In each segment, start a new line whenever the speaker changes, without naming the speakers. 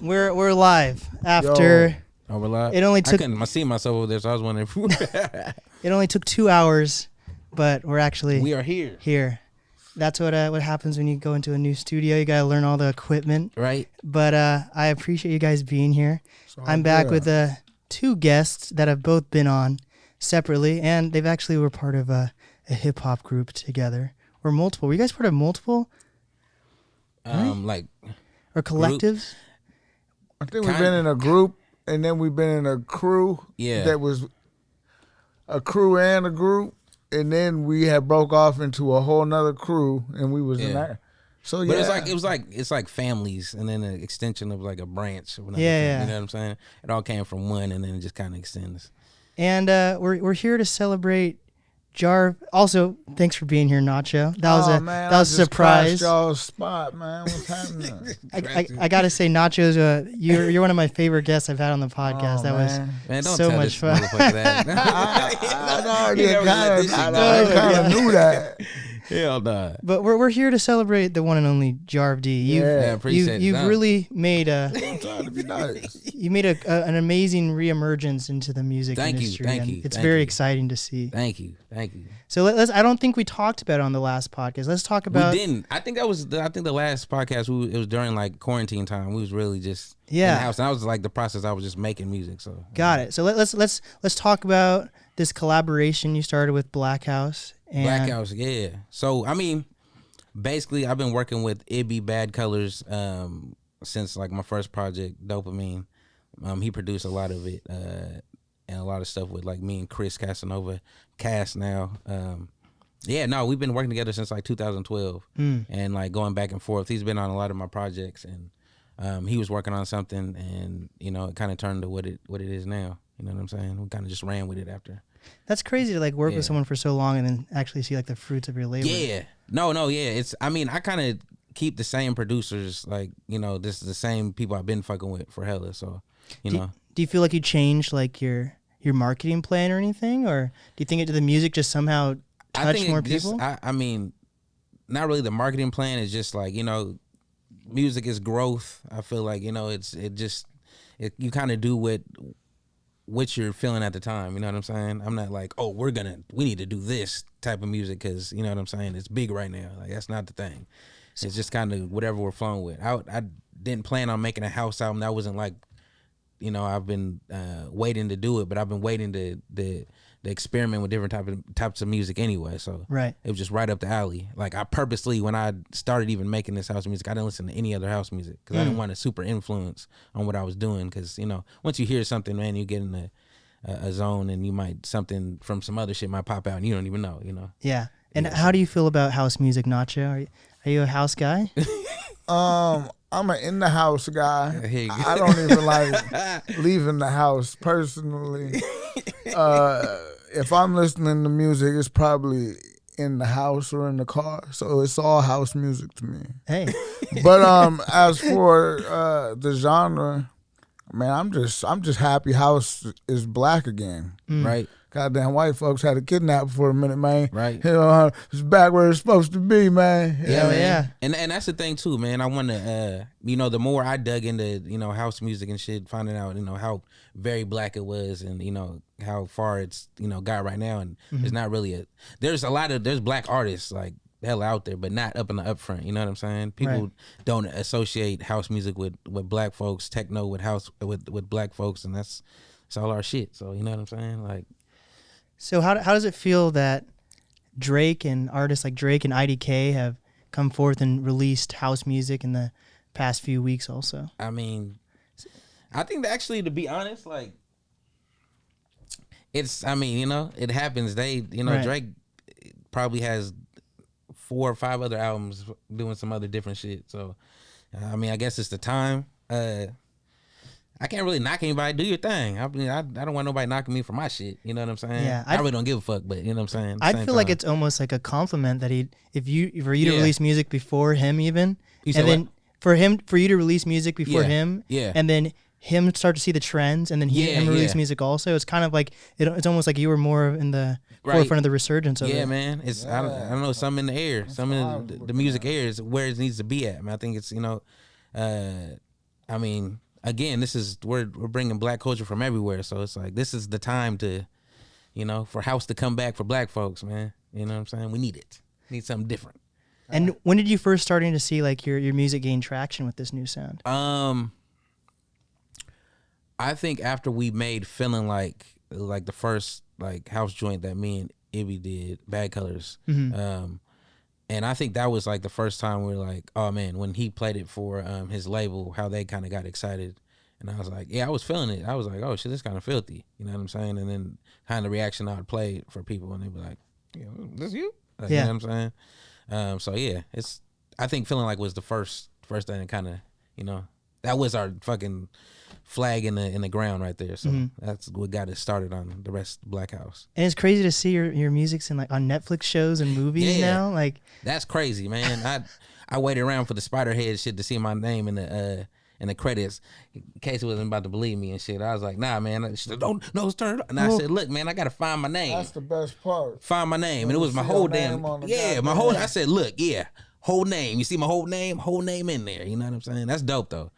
We're live after.
Oh, we're live.
It only took.
I couldn't see myself over there, so I was wondering.
It only took 2 hours, but we are
here.
Here, that's what happens when you go into a new studio. You gotta learn all the equipment,
right?
But I appreciate you guys being here. I'm back with two guests that have both been on separately, and they've actually were part of a hip hop group together. Or multiple. Were you guys part of multiple?
Like
or collectives?
I think we've been in a group, and then we've been in a crew.
Yeah, that
was a crew and a group, and then we had broke off into a whole nother crew, and we was in that. So yeah,
but it's like families, and then an extension of like a branch.
Yeah,
you know what I'm saying? It all came from one, and then it just kind of extends.
And we're here to celebrate Jarv. Also, thanks for being here, Nacho. That was a surprise.
Y'all's spot, man. What's happening?
I gotta say, Nacho's you're one of my favorite guests I've had on the podcast. That was
don't
so
tell
much fun.
I already kind of knew that.
Hell nah.
But we're here to celebrate the one and only Jarv Dee.
Appreciate it.
You've really made
I'm trying to be nice.
You made an amazing reemergence into the music industry.
Thank you.
It's very exciting to see.
Thank you.
So let's. I don't think we talked about it on the last podcast. Let's talk about.
We didn't. I think that was. I think the last podcast. It was during like quarantine time. We was really just in the house, and that was like the process. I was just making music. So
got it. So let's talk about this collaboration you started with Blakhouse.
Blakhouse, yeah. So I mean, basically, I've been working with Ibby Bad Colors since like my first project, Dopamine. He produced a lot of it and a lot of stuff with like me and Chris Casanova, Cass now. We've been working together since like 2012 and like going back and forth. He's been on a lot of my projects, and he was working on something, and you know, it kind of turned to what it is now. You know what I'm saying? We kind of just ran with it after.
That's crazy to like work with someone for so long and then actually see like the fruits of your labor.
Yeah. No, yeah. I kind of keep the same producers, like, you know, this is the same people I've been fucking with for hella. So, you know. Do
you feel like you changed like your marketing plan or anything? Or do you think the music just somehow touched more people?
I mean, not really the marketing plan. It's just like, you know, music is growth. I feel like, you know, you kind of do what you're feeling at the time, you know what I'm saying? I'm not like, oh, we need to do this type of music because, you know what I'm saying, it's big right now. Like, that's not the thing. It's just kind of whatever we're flowing with. I didn't plan on making a house album. That wasn't like, you know, I've been waiting to do it, but I've been waiting to experiment with different types of music anyway. So
it
was just right up the alley. Like, I purposely, when I started even making this house music, I didn't listen to any other house music because I didn't want a super influence on what I was doing. Because, you know, once you hear something, man, you get in a zone, and something from some other shit might pop out and you don't even know, you know?
Yeah. And how do you feel about house music, Nacho? Are you a house guy?
I'm an in the house guy. I don't even like leaving the house personally. If I'm listening to music, it's probably in the house or in the car. So it's all house music to me.
Hey.
But as for the genre, man, I'm just happy house is black again.
Right.
Goddamn white folks had a kidnap for a minute, man.
Right.
You know, it's back where it's supposed to be, man.
Yeah.
And that's the thing too, man. I want to, you know, the more I dug into, you know, house music and shit, finding out, you know, how very black it was, and you know how far it's, you know, got right now, and there's not really there's black artists like hell out there, but not up in the upfront. You know what I'm saying? People don't associate house music with black folks, techno with black folks, and it's all our shit. So you know what I'm saying? Like.
So how does it feel that Drake and artists like Drake and IDK have come forth and released house music in the past few weeks also?
I mean, I think that actually, to be honest, like, I mean, you know, it happens. Drake probably has 4 or 5 other albums doing some other different shit. So, I mean, I guess it's the time. I can't really knock anybody. Do your thing. I mean, I don't want nobody knocking me for my shit. You know what I'm saying?
Yeah,
I really don't give a fuck, but you know what I'm saying?
I feel like it's almost like a compliment that for you to release music before him even, and then for you to release music before him, and then him start to see the trends, and then him release music also. It's kind of like it's almost like you were more in the forefront of the resurgence of it.
Yeah, man. It's I don't know, something in the air, something in the music air is where it needs to be at. I mean, I think it's, you know, I mean, again, we're bringing black culture from everywhere. So it's like, this is the time to, for house to come back for black folks, man. You know what I'm saying? We need it. We need something different.
And when did you first starting to see like your music gain traction with this new sound?
I think after we made Feeling Like the first like house joint that me and Ibby did, Bad Colors. Mm-hmm. And I think that was like the first time we were like, oh man, when he played it for his label, how they kind of got excited. And I was like, yeah, I was feeling it. I was like, oh shit, this kind of filthy. You know what I'm saying? And then kind of the reaction I would play for people, and they'd be like, this you? Like,
yeah.
You know what I'm saying? So yeah, I think Feeling Like was the first thing that kind of, that was our fucking flag in the ground right there. So that's what got us started on the rest of Blakhouse.
And it's crazy to see your music's in like on Netflix shows and movies now. Like
that's crazy, man. I waited around for the Spiderhead shit to see my name in the credits in case it wasn't about to believe me and shit. I was like, nah, man, it's turn. And I said, look, man, I gotta find my name.
That's the best part.
Find my name, and it was my whole damn I said, look, whole name. You see my whole name in there. You know what I'm saying? That's dope though.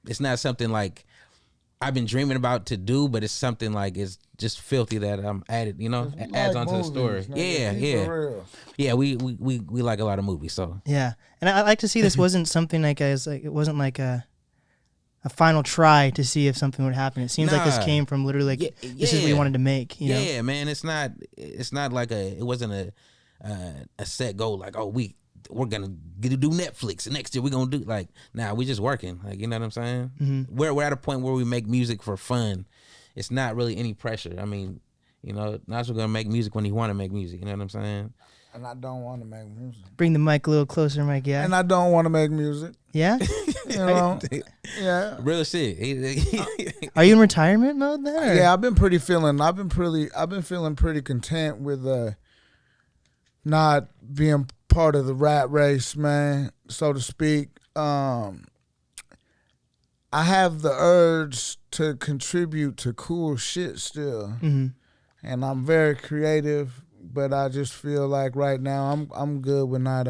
It's not something like I've been dreaming about to do, but it's something like it's just filthy that I'm added, adds onto the story. Yeah, we like a lot of movies, so.
Yeah, and I like to see this wasn't something like it wasn't like a final try to see if something would happen. It seems like this came from literally like this is what we wanted to make. You know?
Yeah, man, it's not like it wasn't a set goal like, oh, we're gonna do Netflix and next year we're gonna do like, nah, we just working, like, you know what I'm saying? Mm-hmm. We're at a point where we make music for fun. It's not really any pressure. I mean, Nacho gonna make music when he want to make music. You know what I'm saying?
And I don't want to make music.
Bring the mic a little closer, Mike. Yeah.
And I don't want to make music.
Yeah.
Yeah.
Real shit.
Are you in retirement mode then? Or?
Yeah, I've been feeling pretty content with not being part of the rat race, man, so to speak. I have the urge to contribute to cool shit still, and I'm very creative. But I just feel like right now I'm good with not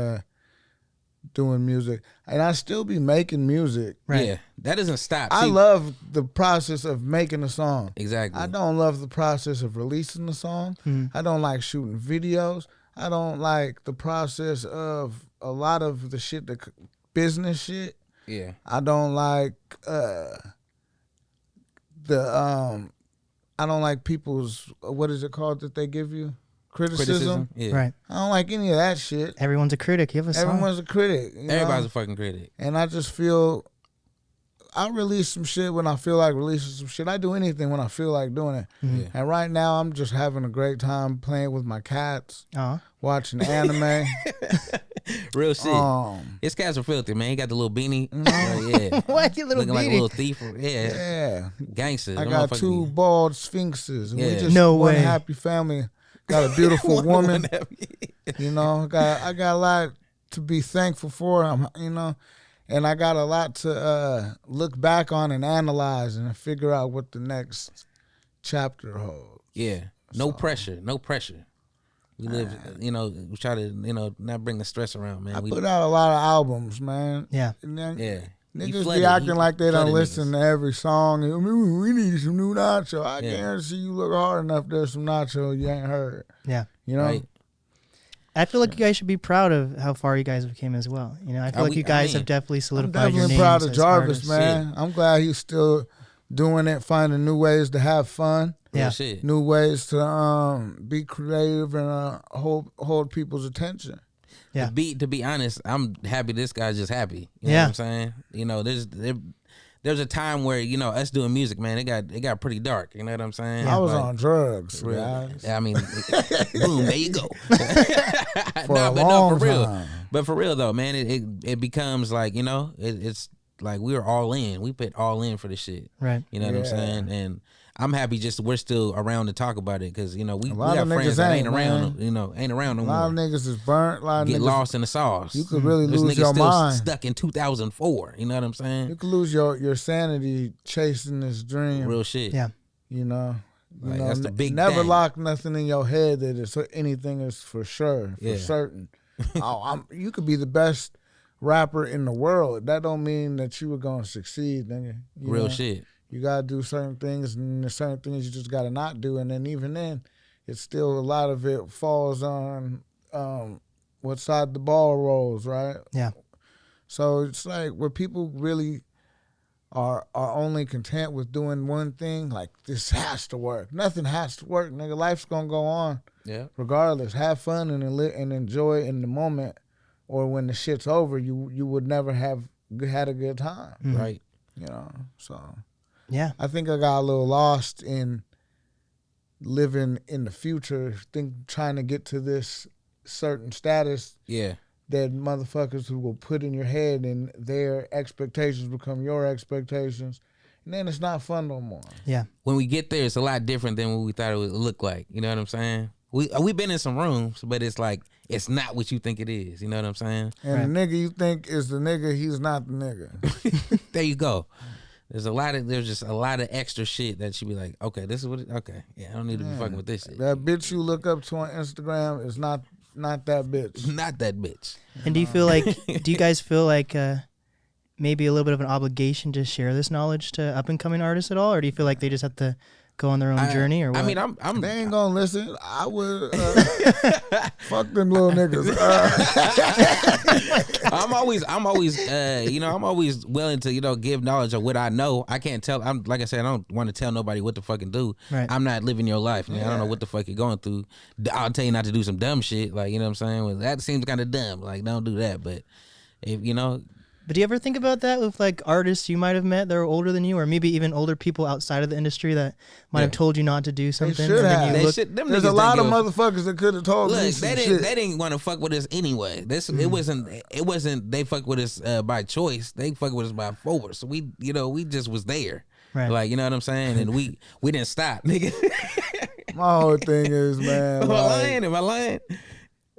doing music, and I still be making music.
Right. Yeah, that doesn't stop.
I love the process of making a song.
Exactly.
I don't love the process of releasing the song. I don't like shooting videos. I don't like the process of a lot of the shit, the business shit.
Yeah.
I don't like I don't like people's, what is it called that they give you? Criticism.
Yeah.
Right.
I don't like any of that shit.
Everyone's a critic. You have a song.
Everyone's a critic.
Everybody's a fucking critic.
And I just feel I release some shit when I feel like releasing some shit. I do anything when I feel like doing it.
Yeah.
And right now I'm just having a great time playing with my cats, watching anime.
Real shit. His cats are filthy, man. He got the little beanie. Yeah.
What? Your little
looking
beanie?
like a little thief.
Yeah.
Gangster.
I got 2 bald sphinxes. And
yeah.
We just one happy family. Got a beautiful woman. I got a lot to be thankful for. And I got a lot to look back on and analyze and figure out what the next chapter holds.
Yeah. No pressure. We live, we try to, not bring the stress around, man.
I put out a lot of albums, man.
Yeah.
Niggas be acting like they don't listen to every song. We need some new Nacho. I guarantee you look hard enough, there's some Nacho you ain't heard.
Yeah.
Right.
I feel like you guys should be proud of how far you guys came as well. I feel like you guys have definitely solidified your names.
I'm definitely proud of Jarvis, man. I'm glad he's still doing it, finding new ways to have fun.
Yeah.
New ways to be creative and hold people's attention.
Yeah.
To be honest, I'm happy this guy's just happy. You know what I'm saying? There's a time where, us doing music, man, it got pretty dark. You know what I'm saying?
I was on drugs, guys.
I mean, boom, there you go.
For real. Time.
But for real though, man, it becomes like, it's like we were all in. We put all in for this shit.
Right.
You know what I'm saying? And I'm happy we're still around to talk about it because, we got friends that ain't around, ain't around no more.
A lot of niggas is burnt. A lot of
get
niggas
lost in the sauce.
You could really lose
your
mind.
Stuck in 2004. You know what I'm saying?
You could lose your sanity chasing this dream.
Real shit.
Yeah.
That's the big
never
thing.
lock nothing in your head that anything is for sure, for certain. You could be the best rapper in the world, that don't mean that you were gonna succeed, nigga.
Real shit.
You gotta do certain things, and there's certain things you just gotta not do, and then even then, it's still a lot of it falls on what side the ball rolls, right?
Yeah.
So it's like where people really are only content with doing one thing, like this has to work. Nothing has to work, nigga. Life's gonna go on.
Yeah.
Regardless, have fun and enjoy in the moment, or when the shit's over, you would never have had a good time,
right?
You know. So
yeah,
I think I got a little lost in living in the future, trying to get to this certain status.
Yeah.
That motherfuckers who will put in your head and their expectations become your expectations. And then it's not fun no more.
Yeah.
When we get there, it's a lot different than what we thought it would look like. You know what I'm saying? We've been in some rooms, but it's like, it's not what you think it is. You know what I'm saying?
And the nigga you think is the nigga, he's not the nigga.
There you go. There's just a lot of extra shit that you be like, okay, this is what okay. Yeah, I don't need to be fucking with this shit.
That bitch you look up to on Instagram is not that bitch.
Not that bitch.
And do you guys feel like maybe a little bit of an obligation to share this knowledge to up and coming artists at all, or do you feel like they just have to go on their own journey, or what?
I mean,
they ain't gonna listen. I would fuck them little niggas.
I'm always willing to give knowledge of what I know. I can't tell. Like I said, I don't want to tell nobody what to fucking do.
Right.
I'm not living your life, man. I don't know what the fuck you're going through. I'll tell you not to do some dumb shit, like, you know what I'm saying. Well, that seems kind of dumb. Like, don't do that. But if
But do you ever think about that with like artists you might have met that are older than you, or maybe even older people outside of the industry that might have told you not to do something?
They should have.
There's
a lot of motherfuckers that could have told me some shit.
They didn't want to fuck with us anyway. It wasn't they fuck with us by choice. They fuck with us by force. So we just was there.
Right.
Like, you know what I'm saying? And we didn't stop, nigga.
My whole thing is, man.
Am I lying?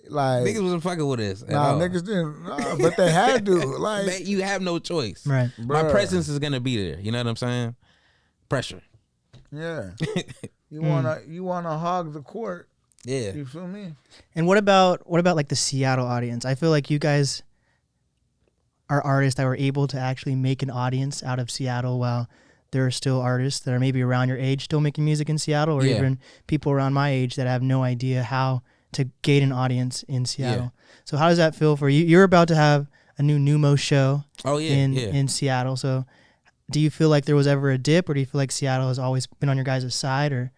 Like,
niggas wasn't fucking with us.
Niggas didn't. But they had to. Like,
you have no choice.
Right.
My presence is gonna be there. You know what I'm saying? Pressure.
Yeah. You wanna hog the court.
Yeah.
You feel me?
And what about like the Seattle audience? I feel like you guys are artists that were able to actually make an audience out of Seattle, while there are still artists that are maybe around your age still making music in Seattle, or even people around my age that have no idea how to gain an audience in Seattle. Yeah. So how does that feel for you? You're about to have a new Neumos show in Seattle. So do you feel like there was ever a dip, or do you feel like Seattle has always been on your guys' side? Or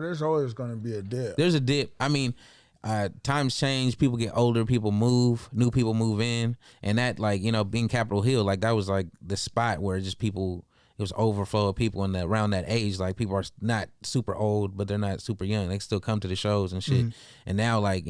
there's always going to be a dip.
There's a dip. I mean, times change, people get older, people move, new people move in, and that, like, being Capitol Hill, like, that was like the spot where just people, it was overflow of people around that age. Like, people are not super old, but they're not super young. They still come to the shows and shit. Mm-hmm. And now, like,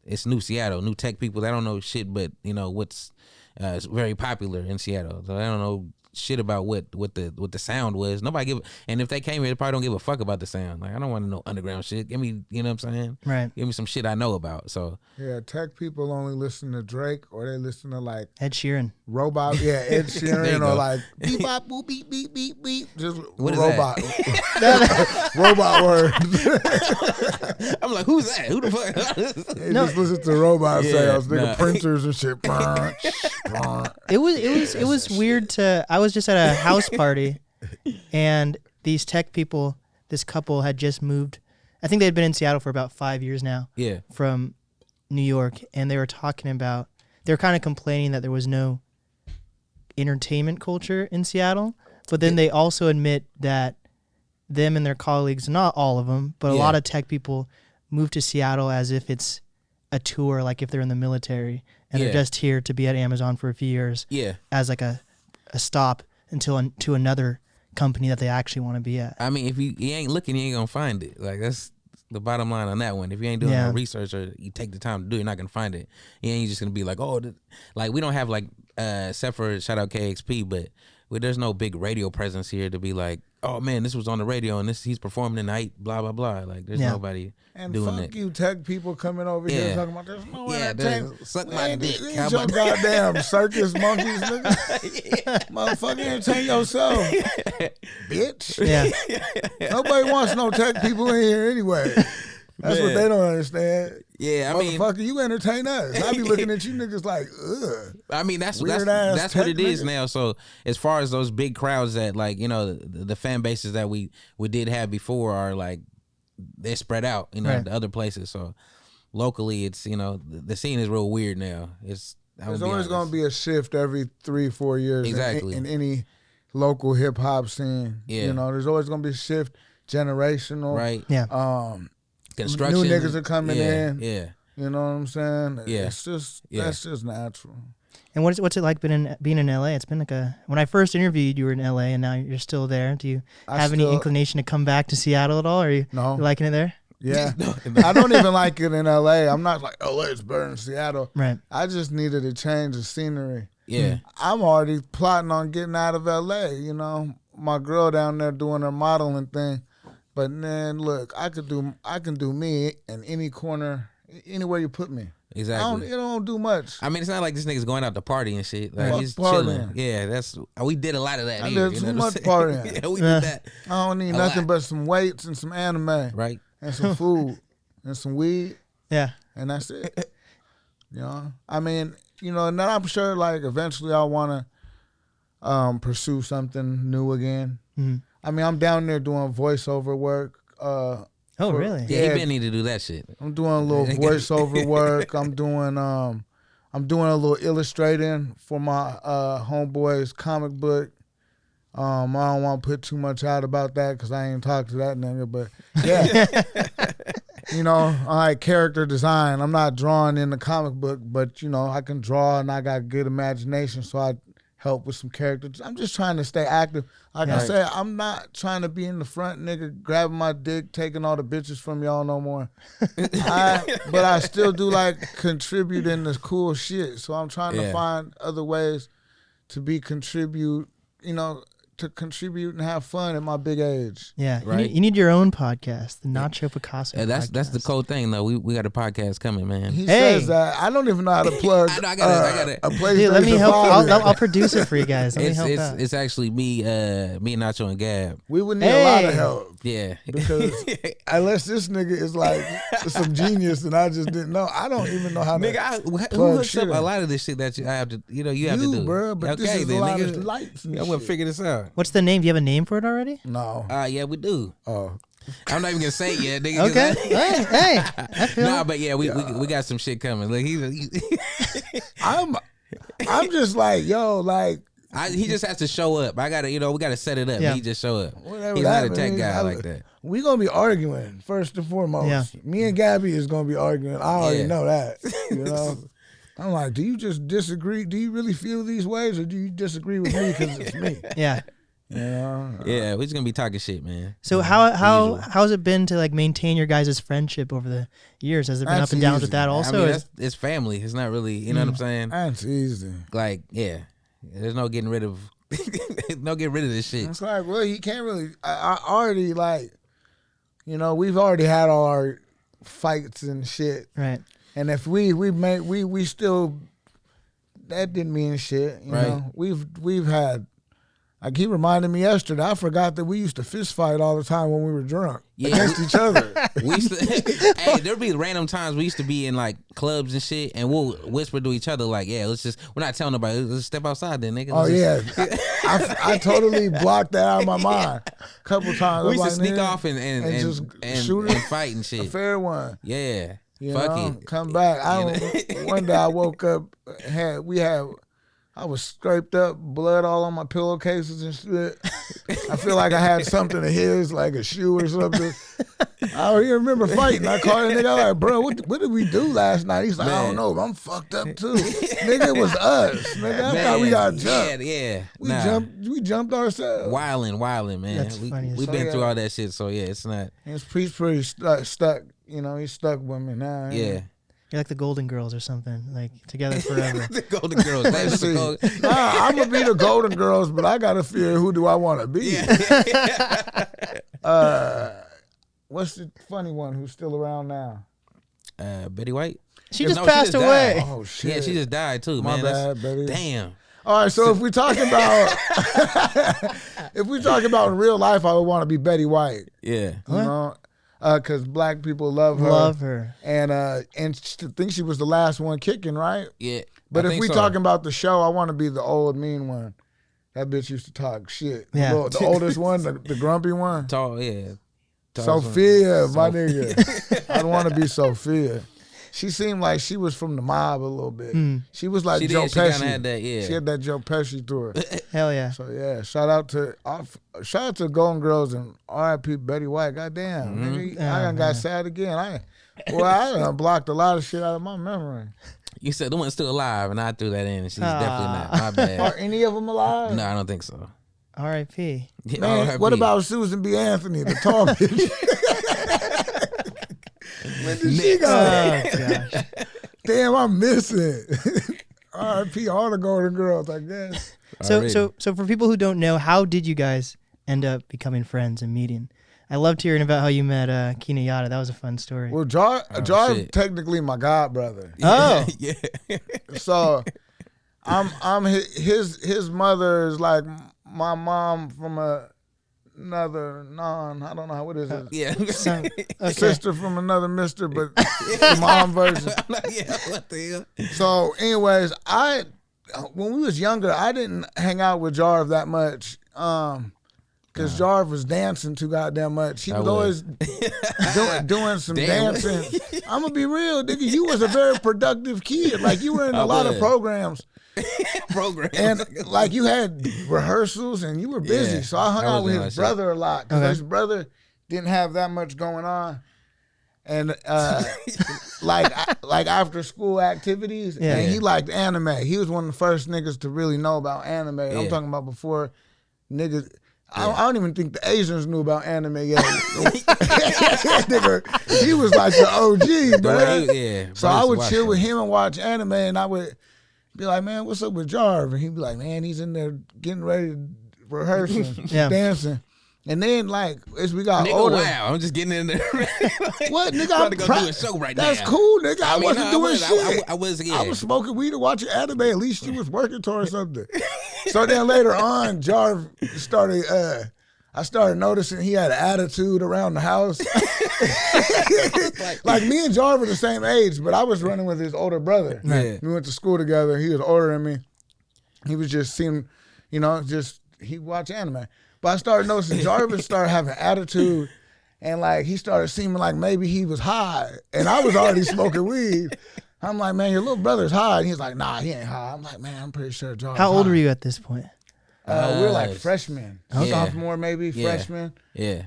it's new Seattle, new tech people. They don't know shit, but what's very popular in Seattle. So they don't know shit about what the sound was. Nobody and if they came here, they probably don't give a fuck about the sound. Like, I don't want to know underground shit. Give me, you know what I'm saying?
Right.
Give me some shit I know about. So
yeah, tech people only listen to Drake, or they listen to like
Ed Sheeran.
Robot, yeah, Ed Sheeran, or like beep bop boop beep beep beep beep. Just
what
robot.
Is that?
Robot words.
I'm like, who's that? Who the fuck?
They just listen to robot sales, nigga, printers and shit.
It was weird to. I was just at a house party, and these tech people, this couple had just moved. I think they had been in Seattle for about 5 years now.
Yeah.
From New York, and they were talking about. They were kind of complaining that there was no entertainment culture in Seattle, but then they also admit that them and their colleagues, not all of them, but a lot of tech people move to Seattle as if it's a tour, like if they're in the military and they're just here to be at Amazon for a few years, as like a stop until to another company that they actually want to be at.
I mean, if you ain't looking, you ain't gonna find it. Like, that's the bottom line on that one. If you ain't doing no research, or you take the time to do it, you're not gonna find it. You ain't just gonna be like, like, we don't have like except for shout out KXP, but there's no big radio presence here to be like, oh man, this was on the radio and he's performing tonight, blah blah blah. Like, there's nobody doing that.
And fuck you, tech people coming over here talking about there's no entertainment.
Suck my dick.
These your goddamn circus monkeys, nigga. Motherfucker, entertain yourself, bitch.
Yeah.
Nobody wants no tech people in here anyway. That's what they don't understand.
Yeah, I mean,
motherfucker, you entertain us. I be looking at you niggas like, ugh.
I mean, that's what it is now. So as far as those big crowds that like, you know, the fan bases that we did have before are like, they're spread out, you know, to other places. So locally, it's, you know, the scene is real weird now. There's
always going to be a shift every 3-4 years in any local hip hop scene. Yeah. You know, there's always going to be a shift, generational.
Right.
Yeah.
Construction.
New niggas are coming in.
Yeah.
You know what I'm saying?
Yeah.
It's just, that's just natural.
And what's it like being in LA? It's been like when I first interviewed, you were in LA, and now you're still there. Do you have any inclination to come back to Seattle at all? Or are you liking it there?
Yeah. I don't even like it in LA. I'm not like, LA's better than Seattle.
Right.
I just needed a change of scenery.
Yeah.
I'm already plotting on getting out of LA, you know. My girl down there doing her modeling thing. But then look, I can do me in any corner, anywhere you put me.
Exactly.
It don't do much.
I mean, it's not like this nigga's going out to party and shit. Like, he's chilling. Yeah, we did a lot of that.
I
here,
did too much partying.
Yeah, we did that.
I don't need nothing but some weights and some anime.
Right.
And some food and some weed.
Yeah.
And that's it. You know? I mean, you know, and then I'm sure like eventually I want to pursue something new again. Mm-hmm. I mean, I'm down there doing voiceover work.
Really?
Yeah, he been need to do that shit.
I'm doing a little voiceover work. I'm doing a little illustrating for my homeboy's comic book. I don't want to put too much out about that because I ain't talked to that nigga. But yeah, you know, I like character design. I'm not drawing in the comic book, but you know, I can draw and I got good imagination, so I help with some characters. I'm just trying to stay active. Like I said, I'm not trying to be in the front, nigga, grabbing my dick, taking all the bitches from y'all no more. But I still do like contributing to cool shit. So I'm trying to find other ways to contribute, you know, to contribute and have fun at my big age.
Yeah, right. You need your own podcast, the Nacho Picasso.
Yeah, that's the cool thing though. We got a podcast coming, man.
He says that. I don't even know how to plug.
I got it.
A place.
Dude, let me help. I'll produce it for you guys. Let me help out.
It's actually me, Nacho, and Gab.
We would need a lot of help.
Yeah,
because unless this nigga is like some genius and I just didn't know. I don't even know how to.
Nigga, who hooks up a lot of this shit that I have to, you have to do,
bro. But
okay,
this is
then,
a lot
nigga,
of lights. And
I'm gonna figure this out.
What's the name? Do you have a name for it already?
No.
Yeah, we do.
Oh.
I'm not even gonna say it yet, nigga.
Okay. Hey. I feel
nah, but yeah, we got some shit coming. Like
I'm just like, yo, like
he just has to show up. I gotta, we gotta set it up.
Yeah.
He just show up.
Whatever
He's not a tech guy like that.
We gonna be arguing first and foremost. Yeah. Me and Gabby is gonna be arguing. I already know that. You know. I'm like, do you just disagree? Do you really feel these ways, or do you disagree with me because it's me?
Yeah.
Yeah,
we're just gonna be talking shit, man.
So how's it been to like maintain your guys' friendship over the years? Has it been up and downs with that also?
I mean, it's family. It's not really, you know what I'm saying?
That's easy.
Like, yeah, there's no getting rid of, this shit.
It's like, well, you can't really. I already like, we've already had all our fights and shit,
right?
And if we still, that didn't mean shit, you know. We've had. Like he reminded me yesterday, I forgot that we used to fist fight all the time when we were drunk against each other.
We used to, hey, there'd be random times we used to be in like clubs and shit, and we'll whisper to each other like, "Yeah, we're not telling nobody. Let's step outside, then, nigga."
I totally blocked that out of my mind a couple times.
We used to sneak off and
just shoot it,
and fight and shit.
A fair one.
Yeah,
fuck it. Come back. One day I woke up, I was scraped up, blood all on my pillowcases and shit. I feel like I had something of his, like a shoe or something. I remember fighting. I called a nigga, I was like, bro, what did we do last night? He's like, I don't know, but I'm fucked up too. Nigga, it was us. Nigga, I thought we got jumped.
Yeah.
We jumped ourselves.
Wildin', man.
That's funny.
We've been through all that shit, so yeah, it's not.
He's pretty stuck. He's stuck with me now.
Yeah.
You're like the Golden Girls or something, like together forever.
The Golden Girls.
I'm gonna be the Golden Girls, but I gotta figure who do I want to be. Yeah. What's the funny one who's still around now?
Betty White.
She just passed away.
Died.
Oh shit!
Yeah, she just died too.
My
man.
bad, Betty.
Damn.
All right, so if we talk about in real life, I would want to be Betty White.
Yeah.
You know, because black people love her.
Love her.
And I think she was the last one kicking, right?
Yeah.
But if we talking about the show, I want to be the old mean one. That bitch used to talk shit.
Yeah.
The oldest one, the grumpy one.
Tall, yeah.
Sophia, my nigga. I want to be Sophia. She seemed like she was from the mob a little bit. She was like Joe Pesci.
She had that, yeah.
She had that Joe Pesci to her.
Hell yeah.
So yeah, shout out to Golden Girls and R.I.P. Betty White. Goddamn, nigga, I done got sad again. I done blocked a lot of shit out of my memory.
You said the one's still alive, and I threw that in, and she's definitely not. My bad.
Are any of them alive?
No, I don't think so.
R.I.P.
Yeah,
Man,
R.I.P.
what about Susan B. Anthony, the tall bitch? When did she go?
Oh, gosh.
Damn, I'm missing. R.I.P. all the Golden Girls, I guess.
So for people who don't know, how did you guys end up becoming friends and meeting? I loved hearing about how you met Kina Yada. That was a fun story.
Well, Jarv technically my god brother.
Oh,
yeah.
So I'm his mother is like my mom from another I don't know what is it.
Yeah.
Sister from another mister, but the mom version.
Yeah, what the hell?
So, anyways, when we was younger, I didn't hang out with Jarv that much. Because Jarv was dancing too goddamn much. He was always doing some dancing. I'm going to be real, nigga. You was a very productive kid. Like, you were in a lot of programs. And, like, you had rehearsals and you were busy. Yeah, so I hung out with his brother a lot. Because his brother didn't have that much going on. And, like after school activities. Yeah, and he liked anime. He was one of the first niggas to really know about anime. Yeah. I'm talking about before niggas... Yeah. I don't even think the Asians knew about anime yet. Nigga, he was like the OG, bro. Yeah, so I would chill with him and watch anime, and I would be like, man, what's up with Jarv? And he'd be like, man, he's in there getting ready to rehearse and dancing. And then, like, as we got older...
Wow, I'm just getting in there.
What, nigga?
I'm about to go do a show right now.
That's cool, nigga. I wasn't doing shit.
I was
smoking weed and watching anime. At least you was working towards something. So then later on, Jarv started... I started noticing he had an attitude around the house. Like, me and Jarv were the same age, but I was running with his older brother. Yeah. We went to school together. He was older than me. He was just seeing, he watched anime. But I started noticing Jarvis started having attitude, and like he started seeming like maybe he was high, and I was already smoking weed. I'm like, man, your little brother's high, and he's like, nah, he ain't high. I'm like, man, I'm pretty sure Jarvis.
How old were you at this point?
We were like freshmen, sophomore maybe, freshman.
Yeah.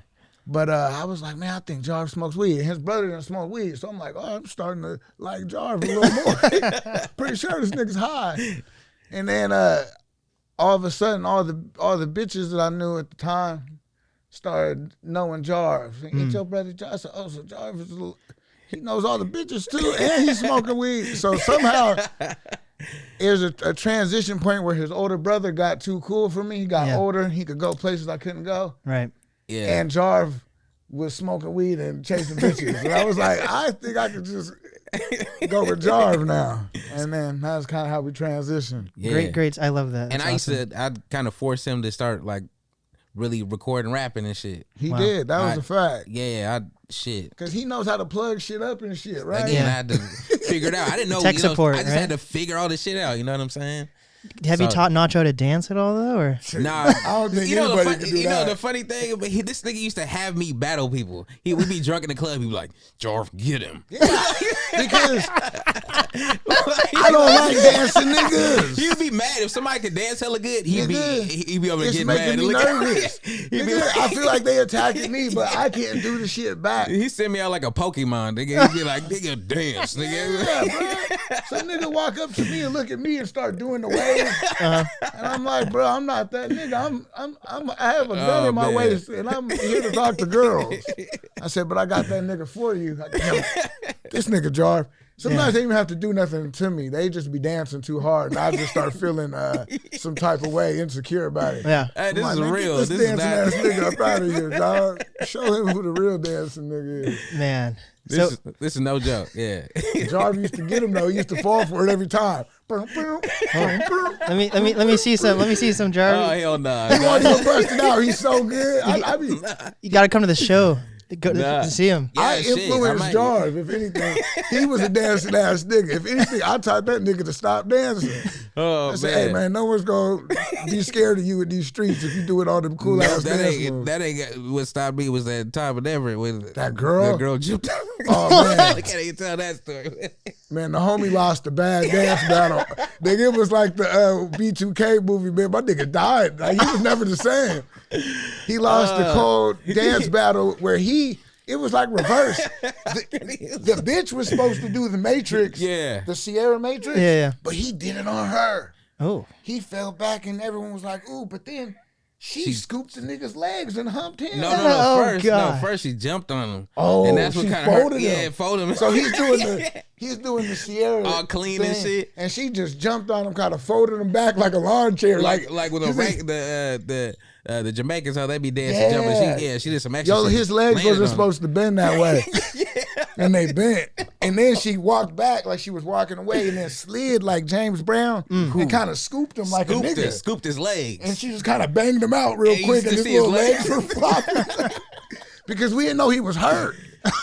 But I was like, man, I think Jarv smokes weed, and his brother didn't smoke weed, so I'm like, oh, I'm starting to like Jarv a little more. Pretty sure this nigga's high, and then. All of a sudden, all the bitches that I knew at the time started knowing Jarv. Ain't your brother Jarv? I said, oh, so Jarv he knows all the bitches too, and he's smoking weed. So somehow, there's a transition point where his older brother got too cool for me. He got older. He could go places I couldn't go.
Right.
Yeah. And Jarv was smoking weed and chasing bitches. And I was like, I think I could just... go with Jarv now, and then that's kind of how we transitioned.
Yeah. Great. I love that.
And I'd kind of force him to start like really recording, rapping and shit.
He did. That was a fact.
Yeah, shit.
Because he knows how to plug shit up and shit, right?
Again, I had to figure it out. I didn't know.
Tech support.
I just had to figure all this shit out. You know what I'm saying?
Have you taught Nacho to dance at all though? Or
nah,
I don't think anybody can do that.
You know the funny thing, but this nigga used to have me battle people. We'd be drunk in the club. He'd be like, "Jarv, get him."
Yeah, because I don't like dancing niggas.
He'd be mad if somebody could dance hella good. He'd be over getting mad.
It's making me nervous. I feel like they attacking me, but I can't do the shit back.
He sent me out like a Pokemon. Nigga, he'd be like, "Nigga, dance, nigga."
Yeah, bro. Some nigga walk up to me and look at me and start doing the wave. And I'm like, bro, I'm not that nigga. I have a gun in my waist, and I'm here to talk to girls. I said, but I got that nigga for you. This nigga Jarv. Sometimes they even have to do nothing to me. They just be dancing too hard, and I just start feeling some type of way, insecure about it.
Yeah,
hey, this is real.
This dancing ass nigga up out of here, dog. Show him who the real dancing nigga is.
Man,
this is no joke. Yeah,
Jarv used to get him though. He used to fall for it every time.
Let me see some. Let me see some Jarv.
Oh hell no!
He wasn't even busted out. He's so good.
You got to come to the show. to see him.
Yeah, I influenced Jarv. If anything, he was a dancing ass nigga. If anything, I taught that nigga to stop dancing. I said, hey man, no one's gonna be scared of you in these streets if you do it all them cool ass dances.
That ain't what stopped me was that time of Everett with
that girl.
That girl jumped.
Oh man,
I can't even tell that story.
Man, the homie lost a bad dance battle. Nigga, it was like the B2K movie, man. My nigga died. Like, he was never the same. He lost the cold dance battle where it was like reverse. The bitch was supposed to do the Matrix, the Sierra Matrix, but he did it on her.
Oh.
He fell back and everyone was like, ooh, but then she scooped the nigga's legs and humped him.
First she jumped on him.
Oh, and that's what kind of folded him.
Yeah, folded him.
So he's doing the Sierra
all clean and shit.
And she just jumped on him, kind of folded him back like a lawn chair.
Like with the Jamaicans, how they be dancing, jumping. She did some extra shit.
His legs wasn't supposed to bend that way. And they bent. And then she walked back like she was walking away and then slid like James Brown and kind of scooped him like a nigga.
Scooped his legs.
And she just kind of banged him out real quick and his little legs were flopping. Because we didn't know he was hurt.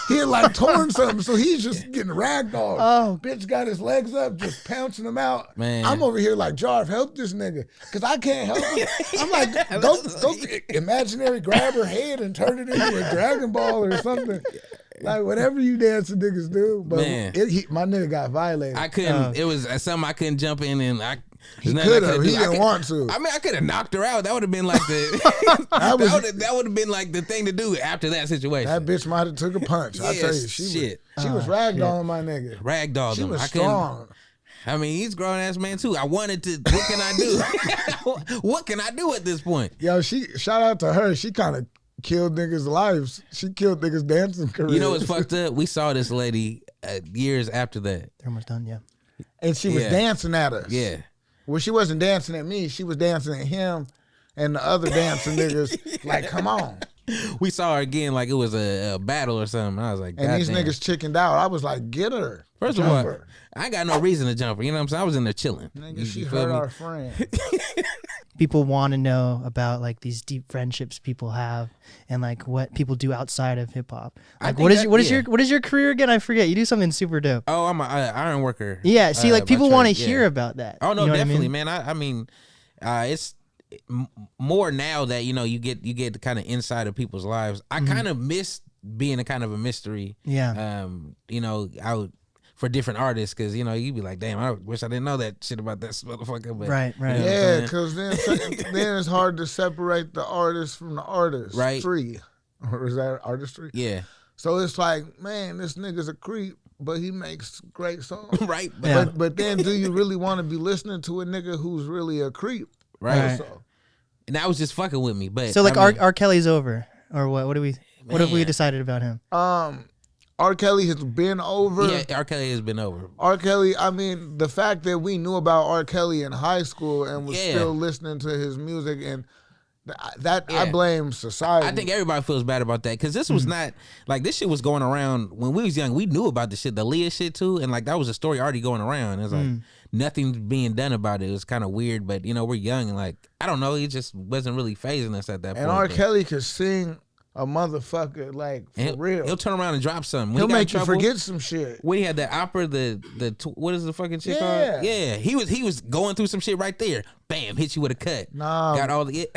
He had like torn something, so he's just getting ragdolled.
Oh.
Bitch got his legs up, just pouncing him out.
Man.
I'm over here like, Jarv, help this nigga. Because I can't help him. I'm like, go imaginary grab her head and turn it into a Dragon Ball or something. Like, whatever you dancing niggas do. But my nigga got violated.
I couldn't, it was something I couldn't jump in and
he could have. He didn't want to.
I mean, I could have knocked her out. That would have been like the that would have been like the thing to do after that situation.
That bitch might have took a punch. I tell you, she was ragdolling my nigga.
Ragdolled him.
She was strong.
I mean, he's a grown ass man too. I wanted to. What can I do? What can I do at this point?
Yo, shout out to her. She kind of killed niggas' lives. She killed niggas' dancing careers.
You know what's fucked up? We saw this lady years after that.
They're almost done, yeah.
And she was dancing at us.
Yeah.
Well, she wasn't dancing at me. She was dancing at him and the other dancing niggas. Like, come on.
We saw her again like it was a battle or something. I was like,
and these niggas chickened out. I was like, get her.
First of all, I ain't got no reason to jump her. You know what I'm saying? I was in there chilling.
Nigga, she hurt our friend.
People want to know about like these deep friendships people have and like what people do outside of hip hop. Like what is your career again? I forget. You do something super dope.
Oh, I'm an iron worker.
Yeah. See, like people want to hear about that.
Oh no,
you know
definitely, man. I mean, it's more now that you get the kind of inside of people's lives. I kind of miss being a kind of a mystery.
Yeah.
Out for different artists, because you'd be like, damn, I wish I didn't know that shit about that motherfucker. But,
right.
Yeah, because then it's hard to separate the artist from the artist.
Right.
Tree. Or is that artistry?
Yeah.
So it's like, man, this nigga's a creep, but he makes great songs.
Right.
Yeah.
But then do you really want to be listening to a nigga who's really a creep?
Right. And that was just fucking with me. But
so like R. Kelly's over, or what? What have we decided about him?
R. Kelly has been over.
Yeah, R. Kelly has been over.
R. Kelly, I mean, the fact that we knew about R. Kelly in high school and was still listening to his music, and that I blame society.
I think everybody feels bad about that, because this was not, like, this shit was going around when we was young. We knew about the shit, the Leah shit too, and like that was a story already going around. It was like nothing being done about it. It was kind of weird, but we're young and like, I don't know, it just wasn't really phasing us at that point.
And R. Kelly could sing a motherfucker, like, for real.
He'll turn around and drop something.
He'll make you forget some shit.
When he had the opera, what is the fucking shit called? Yeah, he was going through some shit right there. Bam, hit you with a cut.
Nah,
got all the.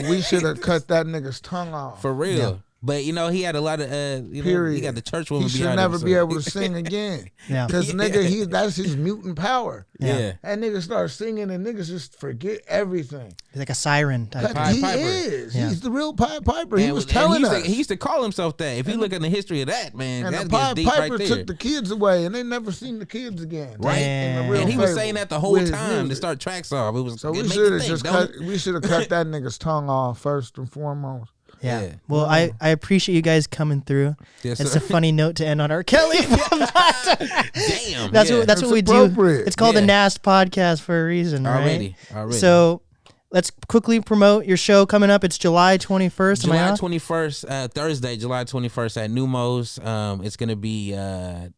We should have cut that nigga's tongue off.
For real. Yeah. But he had a lot of
period.
He got the church woman.
He should never be able to sing again. Yeah, because nigga, that's his mutant power.
Yeah,
that nigga starts singing and niggas just forget everything.
He's like a siren type.
He is. Yeah. He's the real Pied Piper. He was telling us.
He used to call himself that. If you look at the history of that, man,
and
that
the Pied
deep
Piper
right
took the kids away, and they never seen the kids again.
Right, and he was saying that the whole time to start tracks off. It was
so we should have just cut. We should have cut that nigga's tongue off first and foremost.
Yeah. Well, I appreciate you guys coming through. Yes, it's a funny note to end on R. Kelly.
Damn.
That's what we do. It's called the NAST podcast for a reason,
right? Already.
So let's quickly promote your show coming up. It's July 21st.
July 21st, Thursday, July 21st at Neumos. It's going to be,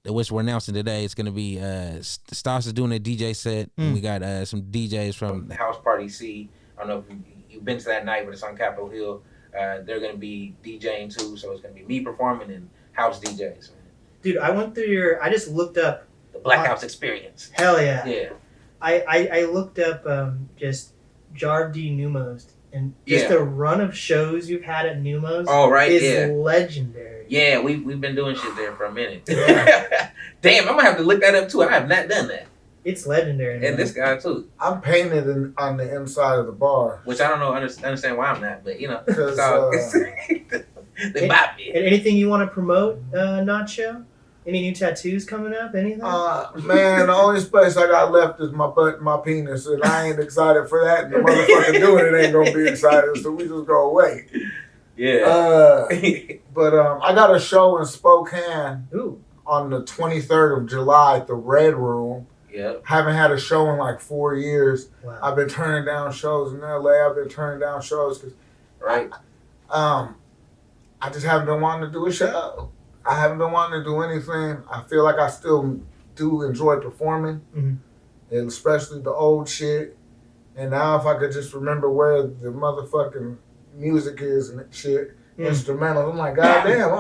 which we're announcing today, it's going to be, Stas is doing a DJ set. We got some DJs from House Party C. I don't know if you've been to that night, but it's on Capitol Hill. They're gonna be DJing too, so it's gonna be me performing and house DJs. Man.
Dude, I went through I just looked up
the Blakhouse Experience.
Hell yeah.
Yeah.
I looked up just Jarv Dee Neumos, and just the run of shows you've had at Neumos is legendary.
Yeah, we've been doing shit there for a minute. Damn, I'm gonna have to look that up too. I have not done that.
It's legendary.
And this guy too.
I'm painted on the inside of the bar,
which I don't know understand why I'm not, but you know, they bought me.
And anything you want to promote, Nacho? Any new tattoos coming up? Anything?
Man, the only space I got left is my butt and my penis, and I ain't excited for that. And the motherfucker doing it ain't gonna be excited, so we just gonna wait.
Yeah.
But I got a show in Spokane on the 23rd of July at the Red Room.
Yep.
Haven't had a show in like 4 years.
Wow.
I've been turning down shows in LA. I've been turning down shows because I just haven't been wanting to do a show. I haven't been wanting to do anything. I feel like I still do enjoy performing, and especially the old shit. And now if I could just remember where the motherfucking music is and shit, instrumentals, I'm like, God damn,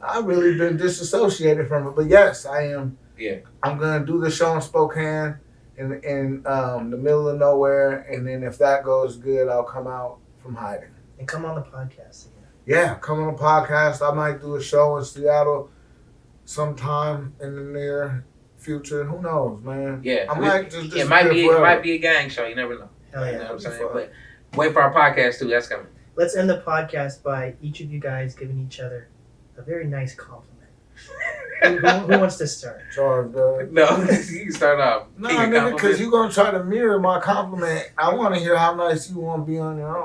I've really been disassociated from it. But yes, I am.
Yeah.
I'm going to do the show in Spokane in the middle of nowhere. And then if that goes good, I'll come out from hiding.
And come on the podcast again.
Yeah, come on the podcast. I might do a show in Seattle sometime in the near future. Who knows, man?
Yeah.
I might just
it might be a gang show. You never know.
Hell yeah.
You know what I'm saying? But wait for our podcast too. That's coming.
Let's end the podcast by each of you guys giving each other a very nice compliment. who wants to start?
Jarv,
No, you can start off.
No, nigga, because you're going to try to mirror my compliment. I want to hear how nice you want to be on your own.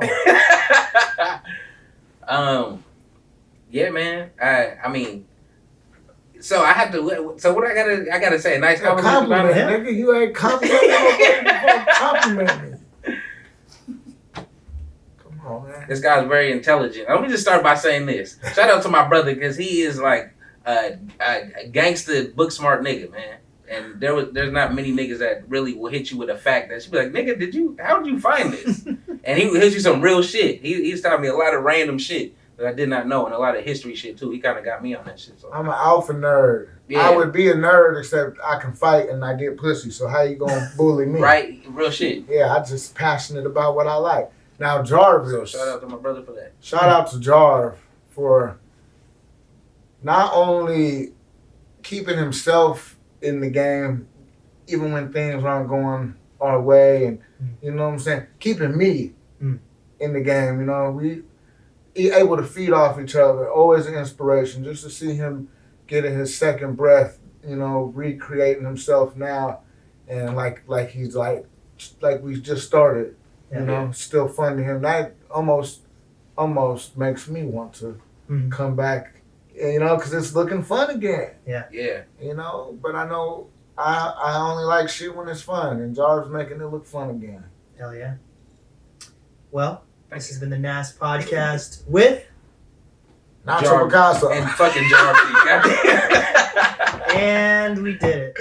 Yeah, man. I mean, so I have to. So what I gotta say? Nice compliment,
nigga. You ain't complimenting nobody before compliment me. Come on, man.
This guy's very intelligent. Let me just start by saying this. Shout out to my brother because he is like a gangster, book smart nigga, man. And there's not many niggas that really will hit you with a fact that you be like, nigga, how did you find this? And he hit you some real shit. He's telling me a lot of random shit that I did not know, and a lot of history shit too. He kind of got me on that shit. So.
I'm an alpha nerd. Yeah. I would be a nerd except I can fight and I get pussy. So how you gonna bully me?
Right, real shit.
Yeah, I'm just passionate about what I like. Now Jarv.
So shout out to my brother for that.
Shout out to Jarv for not only keeping himself in the game, even when things aren't going our way, and you know what I'm saying, keeping me in the game. You know, we able to feed off each other. Always an inspiration. Just to see him getting his second breath, you know, recreating himself now, and like he's like we just started. You know, still funding him. That almost makes me want to come back. You know, because it's looking fun again.
Yeah.
You know, but I know I only like shit when it's fun, and Jarv's making it look fun again.
Hell yeah. Well, this has been the NAST podcast with
Nacho Picasso
and fucking Jarv Dee.
And we did it.